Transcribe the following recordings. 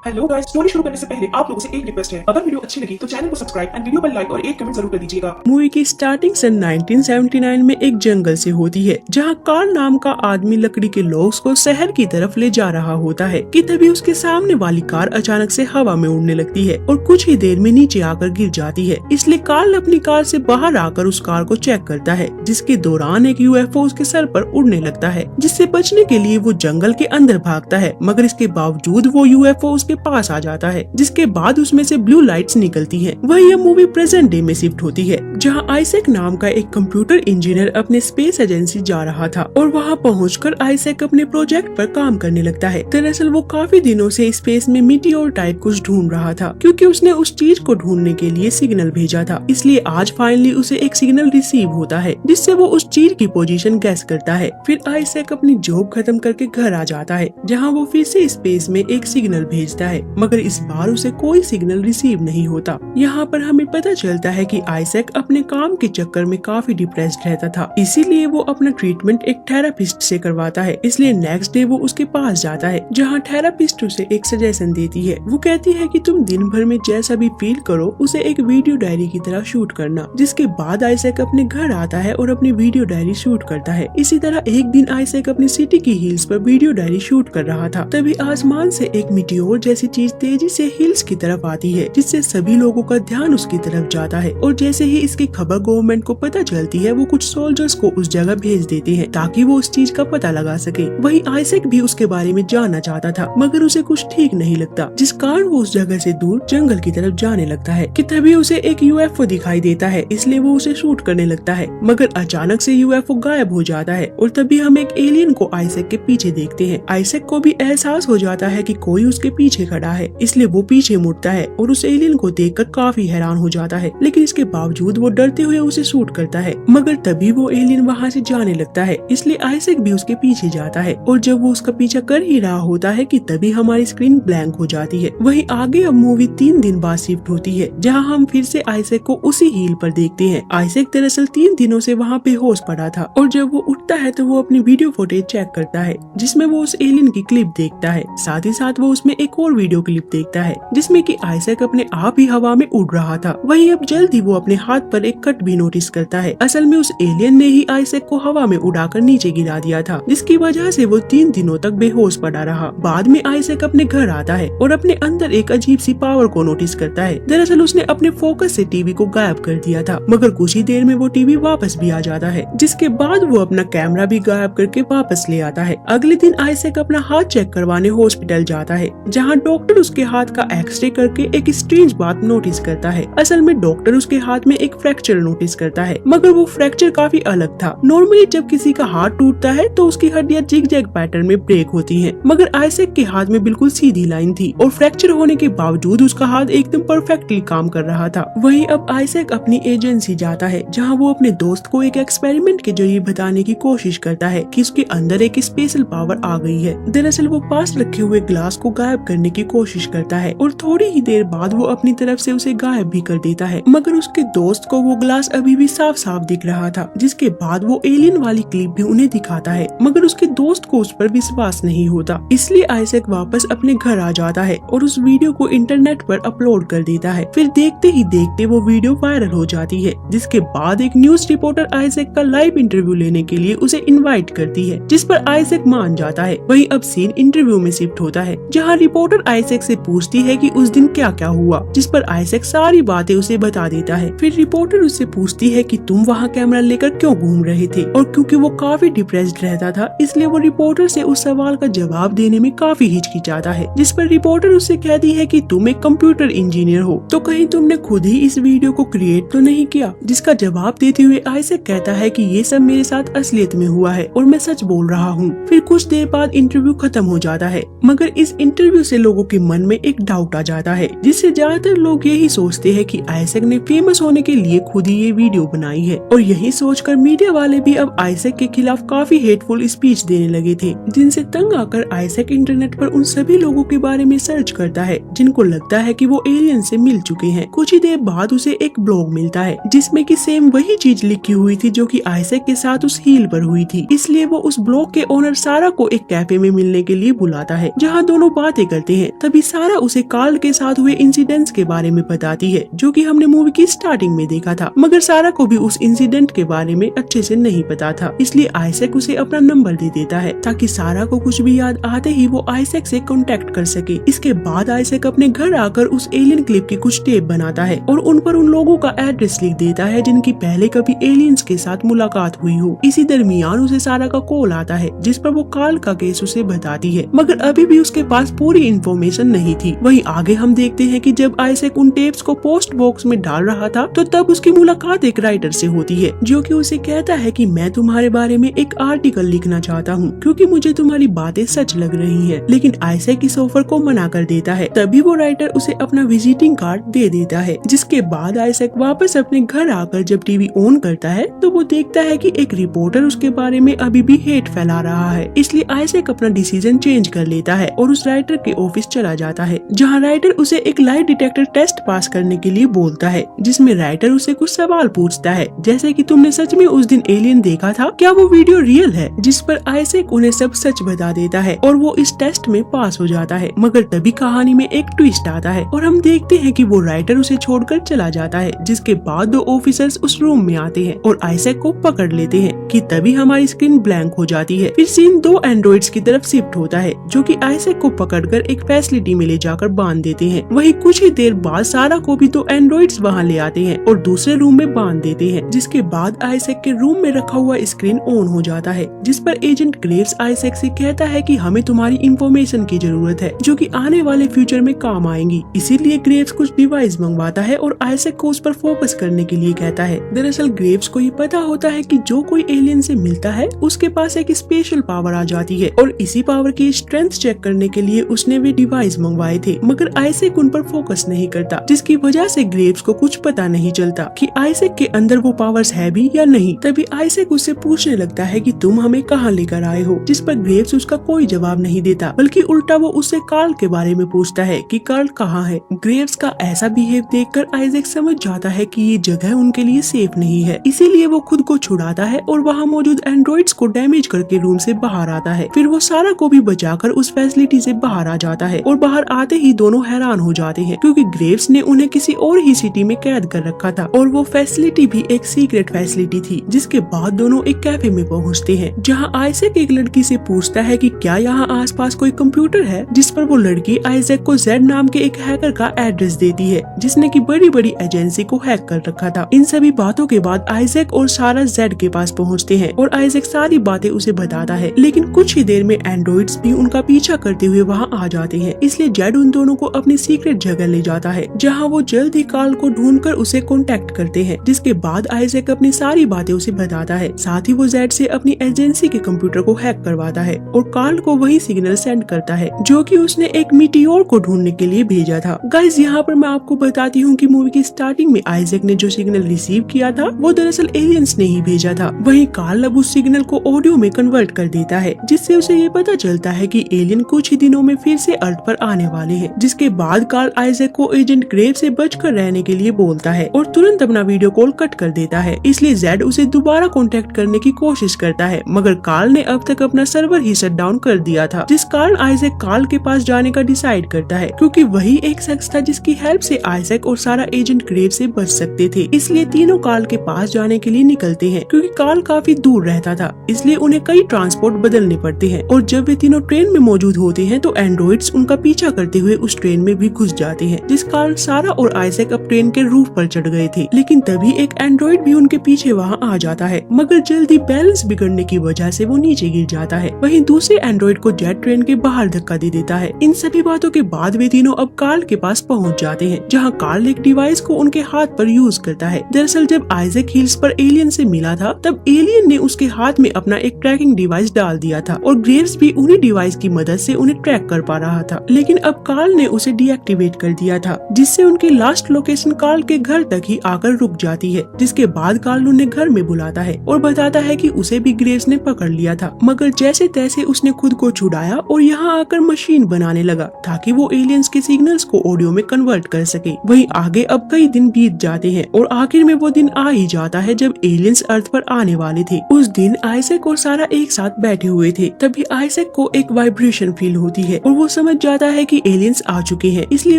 Hello guys, story शुरू करने से पहले आप लोगों से एक रिक्वेस्ट है। अगर वीडियो अच्छी लगी तो चैनल को सब्सक्राइब एंड वीडियो पर लाइक और एक कमेंट जरूर कर दीजिएगा। मूवी की स्टार्टिंग सन 1979 में एक जंगल से होती है, जहां कार्ल नाम का आदमी लकड़ी के लॉग्स को शहर की तरफ ले जा रहा होता है कि तभी उसके सामने वाली कार अचानक से हवा में उड़ने लगती है और कुछ ही देर में नीचे आकर गिर जाती है। इसलिए कार्ल अपनी कार से बाहर आकर उस कार को चेक करता है, जिसके दौरान एक यूएफओ उसके सर पर उड़ने लगता है, जिससे बचने के लिए वो जंगल के अंदर भागता है। मगर इसके बावजूद वो यूएफओ उसके पास आ जाता है, जिसके बाद उसमें से ब्लू लाइट्स निकलती हैं। वही यह मूवी प्रेजेंट डे में शिफ्ट होती है, जहां आइजैक नाम का एक कंप्यूटर इंजीनियर अपने स्पेस एजेंसी जा रहा था और वहां पहुंचकर आइजैक अपने प्रोजेक्ट पर काम करने लगता है। दरअसल वो काफी दिनों से स्पेस में मीटियोर टाइप कुछ ढूंढ रहा था, क्योंकि उसने उस चीज को ढूंढने के लिए सिग्नल भेजा था। इसलिए आज फाइनली उसे एक सिग्नल रिसीव होता है, जिससे वो उस चीज की पोजीशन गैस करता है। फिर आइजैक अपनी जॉब खत्म करके घर आ जाता है, जहाँ वो फिर से स्पेस में एक सिग्नल भेजता है, मगर इस बार उसे कोई सिग्नल रिसीव नहीं होता। यहाँ पर हमें पता चलता है कि आइजैक अपने काम के चक्कर में काफी डिप्रेस्ड रहता था, इसीलिए वो अपना ट्रीटमेंट एक थेरापिस्ट से करवाता है। इसलिए नेक्स्ट डे वो उसके पास जाता है, जहाँ थेरापिस्ट उसे एक सजेशन देती है। वो कहती है कि तुम दिन भर में जैसा भी फील करो उसे एक वीडियो डायरी की तरह शूट करना। जिसके बाद आइजैक अपने घर आता है और अपनी वीडियो डायरी शूट करता है। इसी तरह एक दिन आइजैक अपनी सिटी की हिल्स पर वीडियो डायरी शूट कर रहा था, तभी आसमान से एक मीटियोर जैसी चीज तेजी से हिल्स की तरफ आती है, जिससे सभी लोगों का ध्यान उसकी तरफ जाता है। और जैसे ही इसकी खबर गवर्नमेंट को पता चलती है, वो कुछ सोल्जर्स को उस जगह भेज देते हैं ताकि वो उस चीज का पता लगा सके। वही आइजैक भी उसके बारे में जानना चाहता था, मगर उसे कुछ ठीक नहीं लगता, जिस कारण वो उस जगह से दूर जंगल की तरफ जाने लगता है कि तभी उसे एक यूएफओ दिखाई देता है। इसलिए वो उसे शूट करने लगता है, मगर अचानक से यूएफओ गायब हो जाता है और तभी हम एक एलियन को आइजैक के पीछे देखते हैं। आइजैक को भी एहसास हो जाता है कि कोई उसके पीछे खड़ा है, इसलिए वो पीछे मुड़ता है और उस एलियन को देखकर काफी हैरान हो जाता है। लेकिन इसके बावजूद वो डरते हुए उसे शूट करता है, मगर तभी वो एलियन वहाँ से जाने लगता है। इसलिए आइजैक भी उसके पीछे जाता है और जब वो उसका पीछा कर ही रहा होता है कि तभी हमारी स्क्रीन ब्लैंक हो जाती है। वही आगे अब मूवी 3 दिन बाद शिफ्ट होती है, जहाँ हम फिर से आइजैक को उसी हिल पर देखते हैं। आइजैक दरअसल 3 दिनों से वहाँ बेहोश पड़ा था और जब वो उठता है तो वो अपनी वीडियो फुटेज चेक करता है, जिसमें वो उस एलियन की क्लिप देखता है। साथ ही साथ वो उसमें एक और वीडियो क्लिप देखता है, जिसमें कि आइजैक अपने आप ही हवा में उड़ रहा था। वहीं अब जल्द ही वो अपने हाथ पर एक कट भी नोटिस करता है। असल में उस एलियन ने ही आइजैक को हवा में उड़ाकर नीचे गिरा दिया था, जिसकी वजह से वो 3 दिनों तक बेहोश पड़ा रहा। बाद में आइजैक अपने घर आता है और अपने अंदर एक अजीब सी पावर को नोटिस करता है। दरअसल उसने अपने फोकस से टीवी को गायब कर दिया था, मगर कुछ ही देर में वो टीवी वापस भी आ जाता है, जिसके बाद वो अपना कैमरा भी गायब करके वापस ले आता है। अगले दिन आइजैक अपना हाथ चेक करवाने हॉस्पिटल जाता है, जहाँ डॉक्टर उसके हाथ का एक्सरे करके एक स्ट्रेंज बात नोटिस करता है। असल में डॉक्टर उसके हाथ में एक फ्रैक्चर नोटिस करता है, मगर वो फ्रैक्चर काफी अलग था। नॉर्मली जब किसी का हाथ टूटता है तो उसकी हड्डियां जिग-जैग पैटर्न में ब्रेक होती हैं, मगर आइजैक के हाथ में बिल्कुल सीधी लाइन थी और फ्रैक्चर होने के बावजूद उसका हाथ एकदम परफेक्टली काम कर रहा था। वहीं अब आइजैक अपनी एजेंसी जाता है, जहाँ वो अपने दोस्त को एक एक्सपेरिमेंट के जरिए बताने की कोशिश करता है कि उसके अंदर एक स्पेशल पावर आ गई है। दरअसल वो पास रखे हुए ग्लास को गायब करने की कोशिश करता है और थोड़ी ही देर बाद वो अपनी तरफ से उसे गायब भी कर देता है, मगर उसके दोस्त को वो ग्लास अभी भी साफ साफ दिख रहा था। जिसके बाद वो एलियन वाली क्लिप भी उन्हें दिखाता है, मगर उसके दोस्त को उस पर विश्वास नहीं होता। इसलिए आइजैक वापस अपने घर आ जाता है और उस वीडियो को इंटरनेट पर अपलोड कर देता है। फिर देखते ही देखते वो वीडियो वायरल हो जाती है, जिसके बाद एक न्यूज रिपोर्टर आइजैक का लाइव इंटरव्यू लेने के लिए उसे इनवाइट करती है, जिस पर आइजैक मान जाता है। वहीं अब सीन इंटरव्यू में शिफ्ट होता है, जहाँ रिपोर्टर आइजैक से पूछती है कि उस दिन क्या क्या हुआ, जिस पर आइजैक सारी बातें उसे बता देता है। फिर रिपोर्टर उससे पूछती है कि तुम वहाँ कैमरा लेकर क्यों घूम रहे थे, और क्योंकि वो काफी डिप्रेस्ड रहता था, इसलिए वो रिपोर्टर से उस सवाल का जवाब देने में काफी हिचकिचाता है। जिस पर रिपोर्टर उससे कहती है कि तुम एक कंप्यूटर इंजीनियर हो, तो कहीं तुमने खुद ही इस वीडियो को क्रिएट तो नहीं किया। जिसका जवाब देते हुए आइजैक कहता है कि ये सब मेरे साथ असलियत में हुआ है और मैं सच बोल रहा हूँ। फिर कुछ देर बाद इंटरव्यू खत्म हो जाता है, मगर इस इंटरव्यू से लोगों के मन में एक डाउट आ जाता है, जिससे ज्यादातर लोग यही सोचते हैं कि आइजैक ने फेमस होने के लिए खुद ही ये वीडियो बनाई है। और यही सोचकर मीडिया वाले भी अब आइजैक के खिलाफ काफी हेटफुल स्पीच देने लगे थे, जिनसे तंग आकर आइजैक इंटरनेट पर उन सभी लोगों के बारे में सर्च करता है जिनको लगता है कि वो एलियन से मिल चुके हैं। कुछ ही देर बाद उसे एक ब्लॉग मिलता है, जिसमें कि सेम वही चीज लिखी हुई थी जो कि आइजैक के साथ उस हील पर हुई थी। इसलिए वो उस ब्लॉग के ओनर सारा को एक कैफे में मिलने के लिए बुलाता है, जहाँ दोनों बातें करते हैं। तभी सारा उसे कार्ल के साथ हुए इंसिडेंट्स के बारे में बताती है जो कि हमने मूवी की स्टार्टिंग में देखा था, मगर सारा को भी उस इंसिडेंट के बारे में अच्छे से नहीं पता था। इसलिए आइजैक उसे अपना नंबर दे देता है ताकि सारा को कुछ भी याद आते ही वो आइजैक से कांटेक्ट कर सके। इसके बाद आइजैक अपने घर आकर उस एलियन क्लिप की कुछ टेप बनाता है और उन पर उन लोगों का एड्रेस लिख देता है जिनकी पहले कभी एलियंस के साथ मुलाकात हुई हो। इसी दरमियान उसे सारा का कॉल आता है जिस पर वो कार्ल का केस उसे बताती है, मगर अभी भी उसके पास पूरी इंफॉर्मेशन नहीं थी। वहीं आगे हम देखते हैं कि जब आइजैक उन टेप्स को पोस्ट बॉक्स में डाल रहा था तो तब उसकी मुलाकात एक राइटर से होती है जो कि उसे कहता है कि मैं तुम्हारे बारे में एक आर्टिकल लिखना चाहता हूँ क्योंकि मुझे तुम्हारी बातें सच लग रही हैं। लेकिन आइजैक इस ऑफर को मना कर देता है। तभी वो राइटर उसे अपना विजिटिंग कार्ड दे देता है। जिसके बाद आइजैक वापस अपने घर आकर जब टीवी ऑन करता है तो वो देखता है कि एक रिपोर्टर उसके बारे में अभी भी हेट फैला रहा है। इसलिए आइजैक अपना डिसीजन चेंज कर लेता है और उस राइटर के ऑफिस चला जाता है जहाँ राइटर उसे एक लाई डिटेक्टर टेस्ट पास करने के लिए बोलता है, जिसमें राइटर उसे कुछ सवाल पूछता है जैसे कि तुमने सच में उस दिन एलियन देखा था, क्या वो वीडियो रियल है? जिस पर आइजैक उन्हें सब सच बता देता है और वो इस टेस्ट में पास हो जाता है। मगर तभी कहानी में एक ट्विस्ट आता है और हम देखते हैं कि वो राइटर उसे छोड़कर चला जाता है। जिसके बाद दो ऑफिसर्स उस रूम में आते हैं और आइजैक को पकड़ लेते हैं कि तभी हमारी स्क्रीन ब्लैंक हो जाती है। फिर सीन दो एंड्रॉइड्स की तरफ शिफ्ट होता है जो कि आइजैक को पकड़कर एक फैसिलिटी में ले जाकर बांध देते हैं। वहीं कुछ ही देर बाद सारा को भी दो एंड्रॉइड्स वहां ले आते हैं और दूसरे रूम में बांध देते हैं। जिसके बाद आइजैक के रूम में रखा हुआ स्क्रीन ऑन हो जाता है जिस पर एजेंट ग्रेव्स आइजैक से कहता है कि हमें तुम्हारी इंफॉर्मेशन की जरूरत है जो कि आने वाले फ्यूचर में काम आएंगी। इसीलिए ग्रेव्स कुछ डिवाइस मंगवाता है और आइजैक को उस पर फोकस करने के लिए कहता है। दरअसल ग्रेव्स को ये पता होता है कि जो कोई एलियन से मिलता है उसके पास एक स्पेशल पावर आ जाती है और इसी पावर की स्ट्रेंथ चेक करने के लिए उसने वे डिवाइस मंगवाए थे, मगर आइजैक उन पर फोकस नहीं करता जिसकी वजह से ग्रेव्स को कुछ पता नहीं चलता कि आइजैक के अंदर वो पावर्स है भी या नहीं। तभी आइजैक उससे पूछने लगता है कि तुम हमें कहाँ लेकर आए हो, जिस पर ग्रेव्स उसका कोई जवाब नहीं देता बल्कि उल्टा वो उससे कार्ल के बारे में पूछता है कि कार्ल कहाँ है। ग्रेव्स का ऐसा बिहेव देखकर आइजैक समझ जाता है कि ये जगह उनके लिए सेफ नहीं है, इसीलिए वो खुद को छुड़ाता है और वहाँ मौजूद एंड्रॉइड्स को डैमेज करके रूम से बाहर आता है। फिर वो सारा को भी बचाकर उस फैसिलिटी से बाहर आ जाता है और बाहर आते ही दोनों हैरान हो जाते हैं क्योंकि ग्रेव्स ने उन्हें किसी और ही सिटी में कैद कर रखा था और वो फैसिलिटी भी एक सीक्रेट फैसिलिटी थी। जिसके बाद दोनों एक कैफे में पहुंचते हैं जहां आइजैक एक लड़की से पूछता है कि क्या यहाँ आसपास कोई कंप्यूटर है, जिस पर वो लड़की आइजैक को जेड नाम के एक हैकर का एड्रेस देती है जिसने की बड़ी बड़ी एजेंसी को हैक कर रखा था। इन सभी बातों के बाद आइजैक और सारा जेड के पास पहुँचते हैं और आइजैक सारी बातें उसे बताता है, लेकिन कुछ ही देर में एंड्रॉइड्स भी उनका पीछा करते हुए वहाँ आ जाते हैं। इसलिए जेड उन दोनों को अपनी सीक्रेट जगह ले जाता है जहाँ वो जल्द ही कार्ल को ढूंढकर उसे कांटेक्ट करते हैं। जिसके बाद आइजैक अपनी सारी बातें उसे बताता है, साथ ही वो जेड से अपनी एजेंसी के कंप्यूटर को हैक करवाता है और कार्ल को वही सिग्नल सेंड करता है जो कि उसने एक मीटियोर को ढूंढने के लिए भेजा था। गाइस यहाँ पर मैं आपको बताती हूँ कि मूवी की स्टार्टिंग में आइजैक ने जो सिग्नल रिसीव किया था वो दरअसल एलियंस ने ही भेजा था। वहीं कार्ल अब उस सिग्नल को ऑडियो में कन्वर्ट कर देता है जिससे उसे ये पता चलता है कि एलियन कुछ ही दिनों में फिर से अर्थ पर आने वाले हैं। जिसके बाद कार्ल आइजैक को एजेंट ग्रेव से बचकर रहने के लिए बोलता है और तुरंत अपना वीडियो कॉल कट कर देता है। इसलिए जेड उसे दोबारा कांटेक्ट करने की कोशिश करता है, मगर कार्ल ने अब तक अपना सर्वर ही शट डाउन कर दिया था। जिस कारण आइजैक कार्ल के पास जाने का डिसाइड करता है क्योंकि वही एक शख्स था जिसकी हेल्प से आइजैक और सारा एजेंट ग्रेव से बच सकते थे। इसलिए तीनों कार्ल के पास जाने के लिए निकलते हैं क्योंकि कार्ल काफी दूर रहता था, इसलिए उन्हें कई ट्रांसपोर्ट बदलने पड़ते हैं। और जब वे तीनों ट्रेन में मौजूद होते हैं तो एंड्रॉइड्स उनका पीछा करते हुए उस ट्रेन में भी घुस जाते हैं, जिस कारण सारा और आइजैक अब ट्रेन के रूफ पर चढ़ गए थे। लेकिन तभी एक एंड्रॉइड भी उनके पीछे वहाँ आ जाता है, मगर जल्दी बैलेंस बिगड़ने की वजह से वो नीचे गिर जाता है। वहीं दूसरे एंड्रॉइड को जेट ट्रेन के बाहर धक्का दे देता है। इन सभी बातों के बाद वे तीनों अब कार्ल के पास पहुँच जाते हैं, जहाँ कार्ल एक डिवाइस को उनके हाथ पर यूज करता है। दरअसल जब आइजैक हिल्स पर एलियन से मिला था तब एलियन ने उसके हाथ में अपना एक ट्रैकिंग डिवाइस डाल दिया था और ग्रेव्स भी उन्हीं डिवाइस की मदद से उन्हें ट्रैक कर पा रहा था। लेकिन अब कार्ल ने उसे डीएक्टिवेट कर दिया था, जिससे उनकी लास्ट लोकेशन कार्ल के घर तक ही आकर रुक जाती है। जिसके बाद कार्ल उन्हें घर में बुलाता है और बताता है कि उसे भी ग्रेव्स ने पकड़ लिया था, मगर जैसे तैसे उसने खुद को छुड़ाया और यहाँ आकर मशीन बनाने लगा ताकि वो एलियंस के सिग्नल्स को ऑडियो में कन्वर्ट कर सके। वहीं आगे अब कई दिन बीत जाते हैं और आखिर में वो दिन आ ही जाता है जब एलियंस अर्थ पर आने वाले थे। उस दिन आइजैक और सारा एक साथ बैठे हुए थे, तभी आइजैक को एक वाइब्रेशन फील होती है और वो समझ समझ जाता है कि एलियंस आ चुके हैं, इसलिए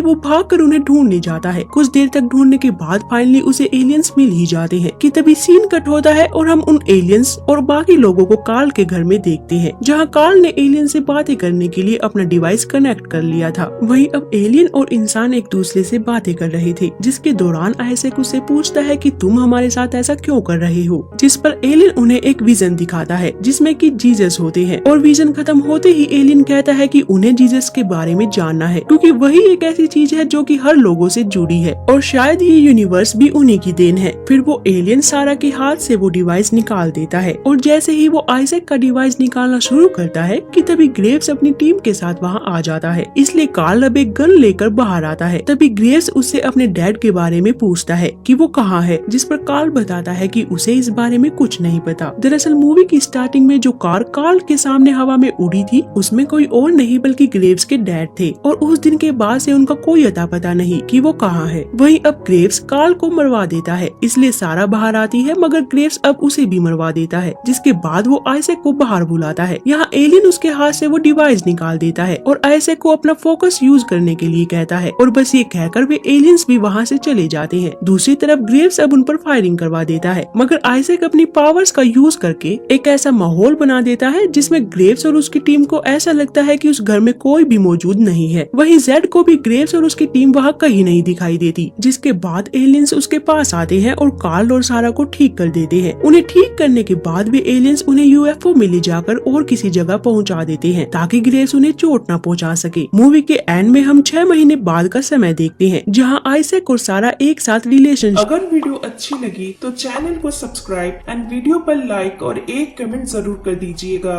वो भागकर उन्हें ढूंढने जाता है। कुछ देर तक ढूंढने के बाद फाइनली उसे एलियंस मिल ही जाते हैं कि तभी सीन कट होता है और हम उन एलियंस और बाकी लोगों को कार्ल के घर में देखते हैं, जहाँ कार्ल ने एलियन से बातें करने के लिए अपना डिवाइस कनेक्ट कर लिया था। वहीं अब एलियन और इंसान एक दूसरे से बातें कर रहे थे, जिसके दौरान आइजैक उससे पूछता है कि तुम हमारे साथ ऐसा क्यों कर रहे हो, जिस पर एलियन उन्हें एक विजन दिखाता है जिसमें कि जीसस होते हैं। और विजन खत्म होते ही एलियन कहता है कि उन्हें जीसस के बारे में जानना है, क्योंकि वही एक ऐसी चीज है जो कि हर लोगों से जुड़ी है और शायद ये यूनिवर्स भी उन्हीं की देन है। फिर वो एलियन सारा के हाथ से वो डिवाइस निकाल देता है और जैसे ही वो आइजैक का डिवाइस निकालना शुरू करता है कि तभी ग्रेव्स अपनी टीम के साथ वहाँ आ जाता है, इसलिए कार्ल अब एक गन लेकर बाहर आता है। तभी ग्रेव्स उससे अपने डैड के बारे में पूछता है कि वो कहाँ है, जिस पर कार्ल बताता है कि उसे इस बारे में कुछ नहीं पता। दरअसल मूवी की स्टार्टिंग में जो कार कार्ल के सामने हवा में उड़ी थी उसमें कोई और नहीं बल्कि ग्रेव्स के डैड थे और उस दिन के बाद से उनका कोई अता पता नहीं कि वो कहाँ है। वहीं अब ग्रेव्स कार्ल को मरवा देता है, इसलिए सारा बाहर आती है, मगर ग्रेव्स अब उसे भी मरवा देता है, जिसके बाद वो आइजैक को बाहर बुलाता है। यहाँ एलियन उसके हाथ से वो डिवाइस निकाल देता है और आइजैक को अपना फोकस यूज करने के लिए कहता है और बस ये कहकर वे एलियंस भी वहाँ से चले जाते हैं। दूसरी तरफ ग्रेव्स अब उन पर फायरिंग करवा देता है, मगर आइजैक अपनी पावर्स का यूज करके एक ऐसा माहौल बना देता है जिसमें ग्रेव्स और उसकी टीम को ऐसा लगता है कि उस घर में कोई भी मौजूद नहीं है। वहीं जेड को भी ग्रेव्स और उसकी टीम वहाँ कहीं नहीं दिखाई देती, जिसके बाद एलियंस उसके पास आते हैं और कार्ल और सारा को ठीक कर देते हैं। उन्हें ठीक करने के बाद भी एलियंस उन्हें यूएफओ में ले जाकर और किसी जगह पहुंचा देते हैं ताकि ग्रेव्स उन्हें चोट न पहुंचा सके। मूवी के एंड में हम 6 महीने बाद का समय देखते हैं, जहां आइजैक और सारा एक साथ रिलेशनशिप। अगर वीडियो अच्छी लगी तो चैनल को सब्सक्राइब एंड वीडियो पर लाइक और एक कमेंट जरूर कर दीजिएगा।